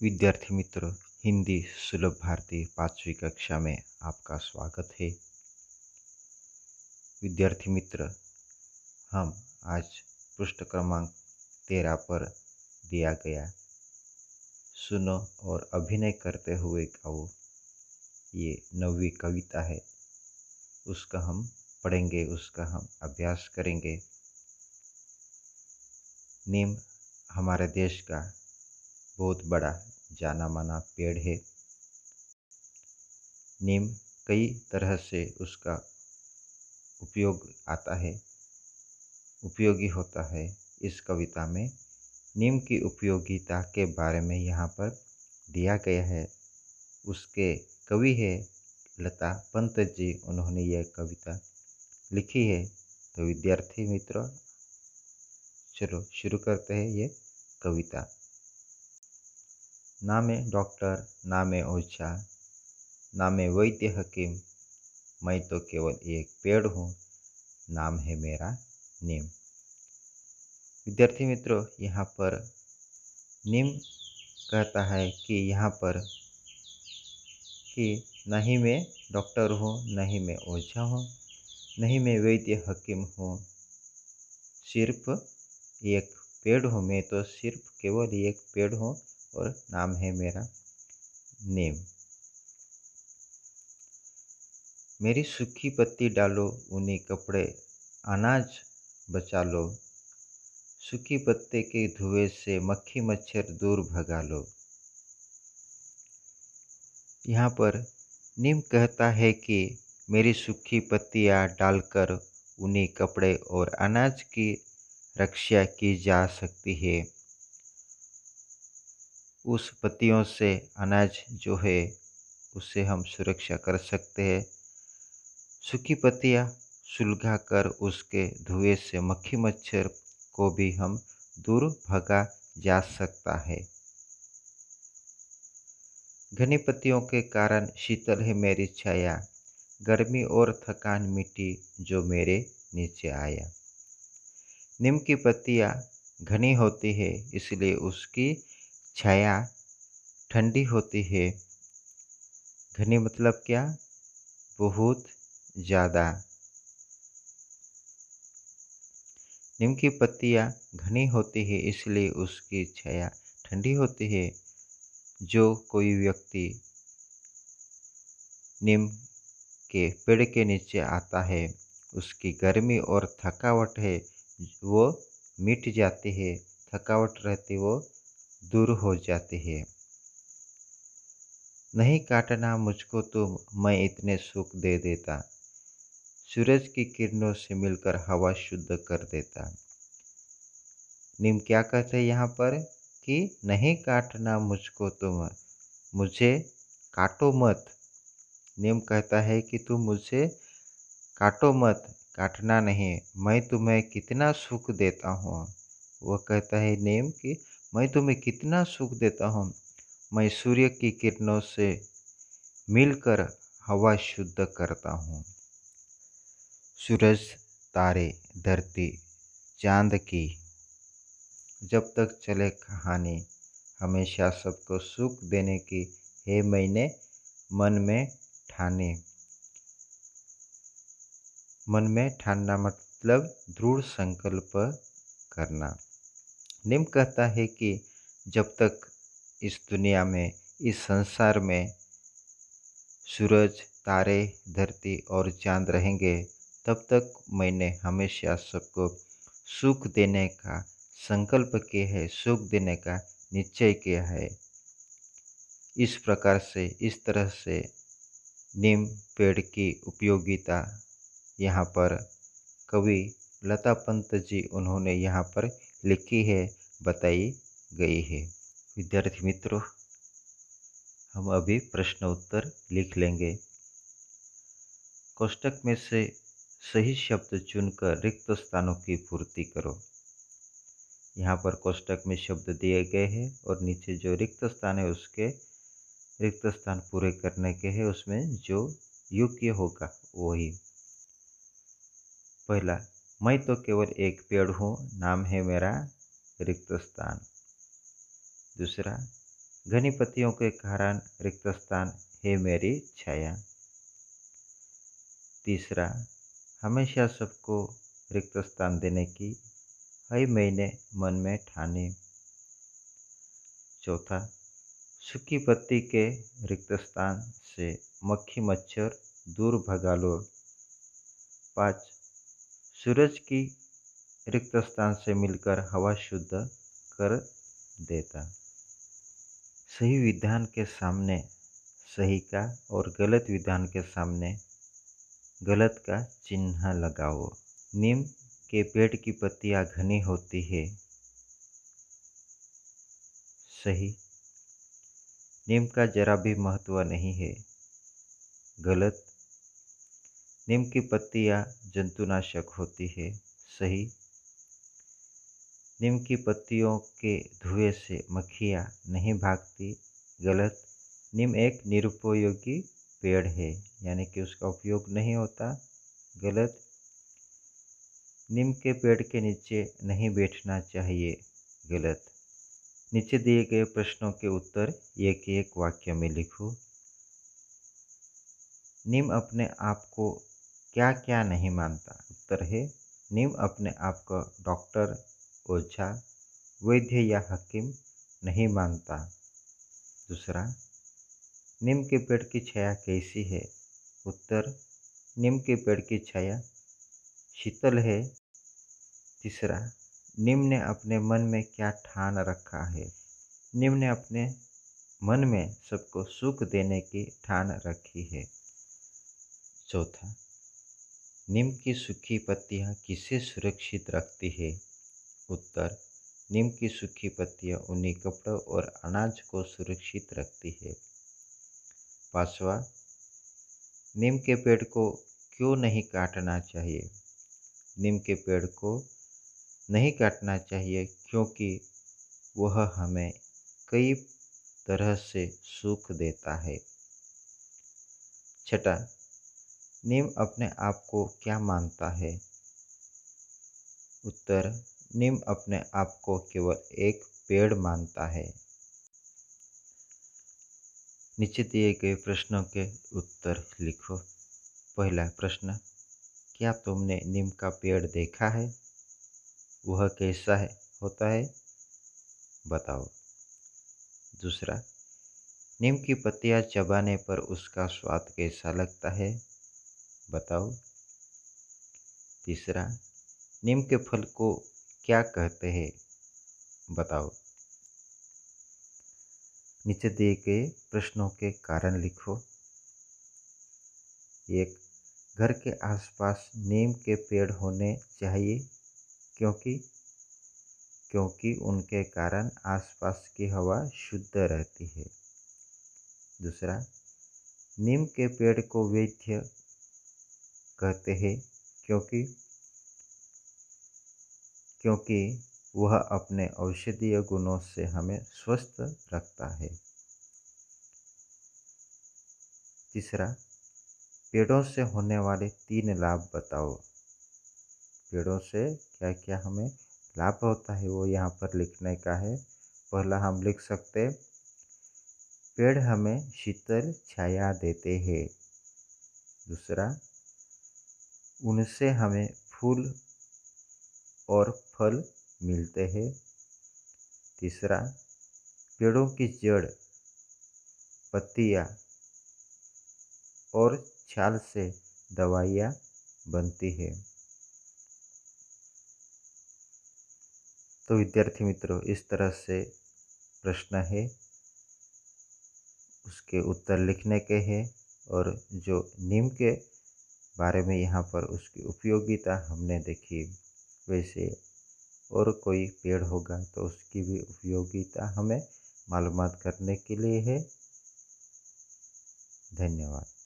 विद्यार्थी मित्रों, हिंदी सुलभ भारती 5वीं कक्षा में आपका स्वागत है। विद्यार्थी मित्र, हम आज पृष्ठ क्रमांक 13 पर दिया गया सुनो और अभिनय करते हुए गाओ, ये 9वीं कविता है। उसका हम पढ़ेंगे, उसका हम अभ्यास करेंगे। नीम हमारे देश का बहुत बड़ा जाना माना पेड़ है। नीम कई तरह से उसका उपयोग आता है, उपयोगी होता है। इस कविता में नीम की उपयोगिता के बारे में यहाँ पर दिया गया है। उसके कवि है लता पंत जी, उन्होंने यह कविता लिखी है। तो विद्यार्थी मित्रों, चलो शुरू करते हैं ये कविता। ना मैं डॉक्टर, ना मैं ओझा, ना मैं वैद्य हकीम, मैं तो केवल एक पेड़ हूँ, नाम है मेरा नीम। विद्यार्थी मित्रों, यहाँ पर नीम कहता है कि यहाँ पर कि न ही मैं डॉक्टर हूँ, न ही मैं ओझा हूँ, न ही मैं वैद्य हकीम हूँ, सिर्फ एक पेड़ हूँ। मैं तो सिर्फ केवल एक पेड़ हूँ और नाम है मेरा नीम। मेरी सूखी पत्ती डालो, ऊनी कपड़े अनाज बचा लो, सूखी पत्ते के धुएं से मक्खी मच्छर दूर भगा लो। यहाँ पर नीम कहता है कि मेरी सूखी पत्तियाँ डालकर ऊनी कपड़े और अनाज की रक्षा की जा सकती है। उस पत्तियों से अनाज जो है उससे हम सुरक्षा कर सकते हैं। सूखी पत्तियाँ सुलगा कर उसके धुएं से मक्खी मच्छर को भी हम दूर भगा जा सकता है। घनी पत्तियों के कारण शीतल है मेरी छाया, गर्मी और थकान मिटी जो मेरे नीचे आया। नीम की पत्तियाँ घनी होती है, इसलिए उसकी छाया ठंडी होती है। घनी मतलब क्या? बहुत ज़्यादा। नीम की पत्तियाँ घनी होती है, इसलिए उसकी छाया ठंडी होती है। जो कोई व्यक्ति नीम के पेड़ के नीचे आता है, उसकी गर्मी और थकावट है वो मिट जाती है, थकावट रहती वो दूर हो जाती है। नहीं काटना मुझको तुम, मैं इतने सुख दे देता, सूरज की किरणों से मिलकर हवा शुद्ध कर देता। नीम क्या कहते हैं यहाँ पर कि नहीं काटना मुझको तुम, मुझे काटो मत। नीम कहता है कि तुम मुझे काटो मत, काटना नहीं, मैं तुम्हें कितना सुख देता हूँ। वो कहता है नीम कि मैं तुम्हें कितना सुख देता हूँ। मैं सूर्य की किरणों से मिलकर हवा शुद्ध करता हूँ। सूरज, तारे, धरती, चांद की जब तक चले कहानी, हमेशा सबको सुख देने की है मैंने मन में ठानी। मन में ठानना मतलब दृढ़ संकल्प करना। नीम कहता है कि जब तक इस दुनिया में, इस संसार में सूरज, तारे, धरती और चांद रहेंगे, तब तक मैंने हमेशा सबको सुख देने का संकल्प किया है, सुख देने का निश्चय किया है। इस प्रकार से, इस तरह से नीम पेड़ की उपयोगिता यहाँ पर कवि लता पंत जी उन्होंने यहाँ पर लिखी है, बताई गई है। विद्यार्थी मित्रों, हम अभी प्रश्न उत्तर लिख लेंगे। कोष्टक में से सही शब्द चुनकर रिक्त स्थानों की पूर्ति करो। यहाँ पर कोष्टक में शब्द दिए गए हैं और नीचे जो रिक्त स्थान है उसके रिक्त स्थान पूरे करने के हैं, उसमें जो योग्य होगा वही। पहला, मैं तो केवल एक पेड़ हूँ, नाम है मेरा रिक्त स्थान। दूसरा, घनी पत्तियों के कारण रिक्त स्थान है मेरी छाया। तीसरा, हमेशा सबको रिक्त स्थान देने की है मैंने मन में ठानी। चौथा, सूखी पत्ती के रिक्त स्थान से मक्खी मच्छर दूर भगा लो। 5, सूरज की रिक्त स्थान से मिलकर हवा शुद्ध कर देता। सही विधान के सामने सही का और गलत विधान के सामने गलत का चिन्ह लगाओ। नीम के पेड़ की पत्तियां घनी होती है। सही। नीम का जरा भी महत्व नहीं है। गलत। नीम की पत्तियां जंतुनाशक होती है। सही। नीम की पत्तियों के धुएं से मक्खियां नहीं भागती। गलत। नीम एक निरुपयोगी पेड़ है, यानी कि उसका उपयोग नहीं होता। गलत। नीम के पेड़ के नीचे नहीं बैठना चाहिए। गलत। नीचे दिए गए प्रश्नों के उत्तर एक एक वाक्य में लिखो। नीम अपने आप को क्या क्या नहीं मानता? उत्तर है, नीम अपने आप को डॉक्टर, ओझा, वैद्य या हकीम नहीं मानता। दूसरा, नीम के पेड़ की छाया कैसी है? उत्तर, नीम के पेड़ की छाया शीतल है। तीसरा, नीम ने अपने मन में क्या ठान रखा है? नीम ने अपने मन में सबको सुख देने की ठान रखी है। चौथा, नीम की सूखी पत्तियां किसे सुरक्षित रखती है? उत्तर, नीम की सूखी पत्तियां ऊनी कपड़ों और अनाज को सुरक्षित रखती है। पांचवा, नीम के पेड़ को क्यों नहीं काटना चाहिए? नीम के पेड़ को नहीं काटना चाहिए क्योंकि वह हमें कई तरह से सुख देता है। छठा, नीम अपने आप को क्या मानता है? उत्तर, नीम अपने आप को केवल एक पेड़ मानता है। नीचे दिए गए प्रश्नों के उत्तर लिखो। पहला प्रश्न, क्या तुमने नीम का पेड़ देखा है? वह कैसा होता है? बताओ। दूसरा, नीम की पत्तियां चबाने पर उसका स्वाद कैसा लगता है? बताओ। तीसरा, नीम के फल को क्या कहते हैं? बताओ। नीचे दिए गए प्रश्नों के कारण लिखो। 1, घर के आसपास नीम के पेड़ होने चाहिए क्योंकि क्योंकि उनके कारण आसपास की हवा शुद्ध रहती है। दूसरा, नीम के पेड़ को वैद्य कहते हैं क्योंकि क्योंकि वह अपने औषधीय गुणों से हमें स्वस्थ रखता है। तीसरा, पेड़ों से होने वाले 3 लाभ बताओ। पेड़ों से क्या क्या हमें लाभ होता है वो यहाँ पर लिखने का है। पहला हम लिख सकते, पेड़ हमें शीतल छाया देते हैं। दूसरा, उनसे हमें फूल और फल मिलते हैं। तीसरा, पेड़ों की जड़, पत्तियाँ और छाल से दवाइयाँ बनती है। तो विद्यार्थी मित्रों, इस तरह से प्रश्न है, उसके उत्तर लिखने के हैं और जो नीम के बारे में यहाँ पर उसकी उपयोगिता हमने देखी। वैसे और कोई पेड़ होगा तो उसकी भी उपयोगिता हमें मालूमात करने के लिए है। धन्यवाद।